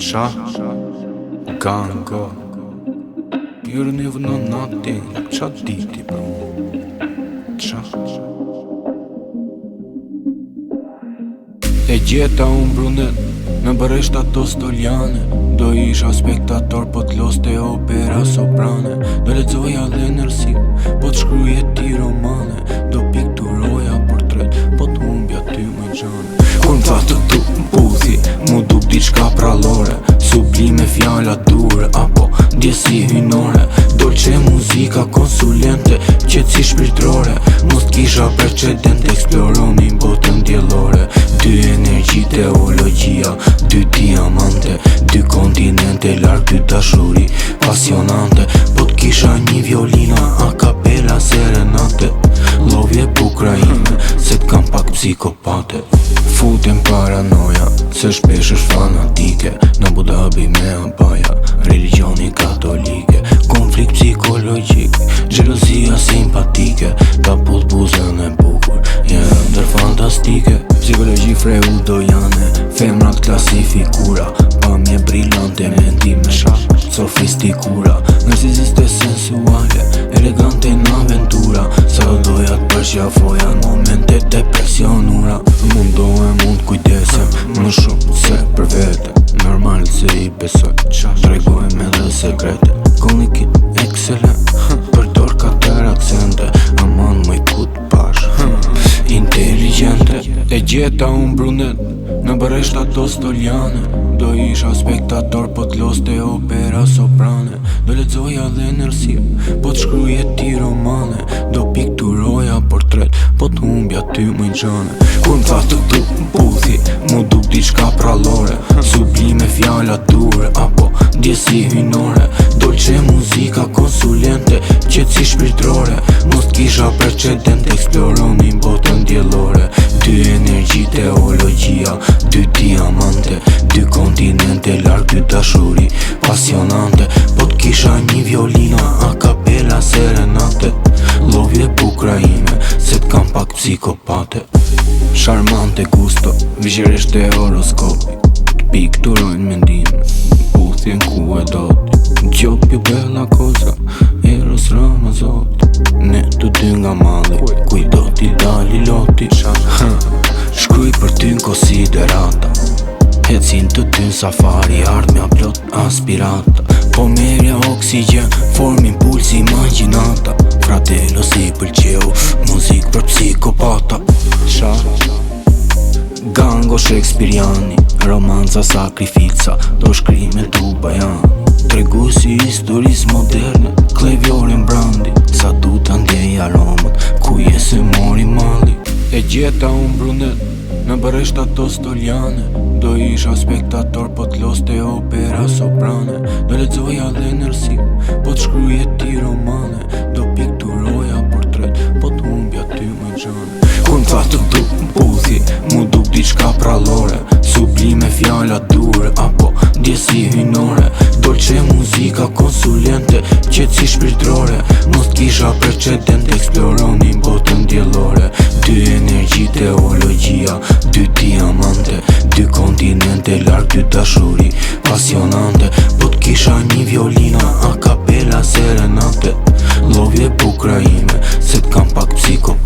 Qa? Gango You're never know nothing. Qa diti bro? Qa? E gjeta unë brunet në bëreshta to stoljane. Do isha spektator po t'loste opera soprane. Do lexoja dhe nërsi po t'shkruje ti romane. Do pikturoja portret po t'humbja ty më gjane. Kur m'tha të tu m'puthi mu duk diçka prallore. Sublime fjalla dure apo ndjesi hynore. Dolce muzika konsulente qetësi shpirtrore. Mos t'kisha precedent eksploronin botën djellore. Dy energji teologjia, dy diamante, dy kontinente larg dy dashuri pasionante. Po t'kisha një violina a capella serenate. Lovje Ukraine se t'kam pak psikopate. Futem paranoja se shpesh është fanatike. Në Abu Dhabi me abaja religioni katolike. Konflikt psikologjik, xhelozia simpatike. Ta pull buzën e bukur, jenë ndër fantastike. Psikologji freudojane, femrat klasifikura. Pamje brillante, mendime sofistikura. Narcisiste sensuale, elegante në aventura. Sa doja t'përqafoja në momente depresionura. Mund kujdesem më shumë se për vete. Normal se i besoj, tregohem edhe sekrete. Komunikit excellent, përdor 4 akcente. Aman më i kut pash, inteligente. E gjeta unë brunet në bëreshta to stoljane. Do isha spektator po t'loste opera soprane. Do lexoja dhe nërsi po t'shkruje ti romane. Do pikturoja portret po t'humbja ty më gjane. Kur m'tha të tu m'puthi mu duk diçka prallore. Sublime fjalla dure apo ndjesi hynore. Dolce muzika konsulente qetësi shpirtrore. Mos t'kisha precedent eksploronin botën djellore. Dy energji teologjia, dy diamante, dy kontinente larg dy dashuri pasionante. Po t'kisha një violina a capella serenate. Lovje Ukraine se t'kam pak psikopate. Charmante gusto, vizhiresht e horoskopi. T'pikturojnë mendime, puthjen ku e doti. Gjop ju bella cosa, Eros Ramazoti. Ne të dy nga malli, kuj do t'i dali loti. Shkruj për ty n'konsiderata. Hecin të ty n'safari, ardhmja plot aspirata. Po merja oksigen, form impuls imaginata. Fratello si pëlqeu, muzik për psikopata. Gango Shakespeariani, romanca sakrifica. Do shkrime du bajan, tregu si historis moderne. Klevjorin brandi, sa du t'a ndjej aromët, ku je se mori malli. E gjeta unë brunet në bëreshta to stoljane. Do isha spektator po t'loste opera soprane. Do lexoja dhe nërsi po t'shkruje ti romane. Do pikturoja portret po t'humbja ty më gjane. Kur m'tha të tu m'puthi mu duk diçka prallore. Sublime fjalla dure apo ndjesi hynore. Dolce muzika konsulente qetësi shpirtrore. Mos t'kisha precedent eksploronin botën djellore. Dy energji teologjia, dy diamante, dy kontinente larg dy dashuri pasionante. Po t'kisha një violina a capella serenate. Lovje Ukraine se t'kam pak psikopate.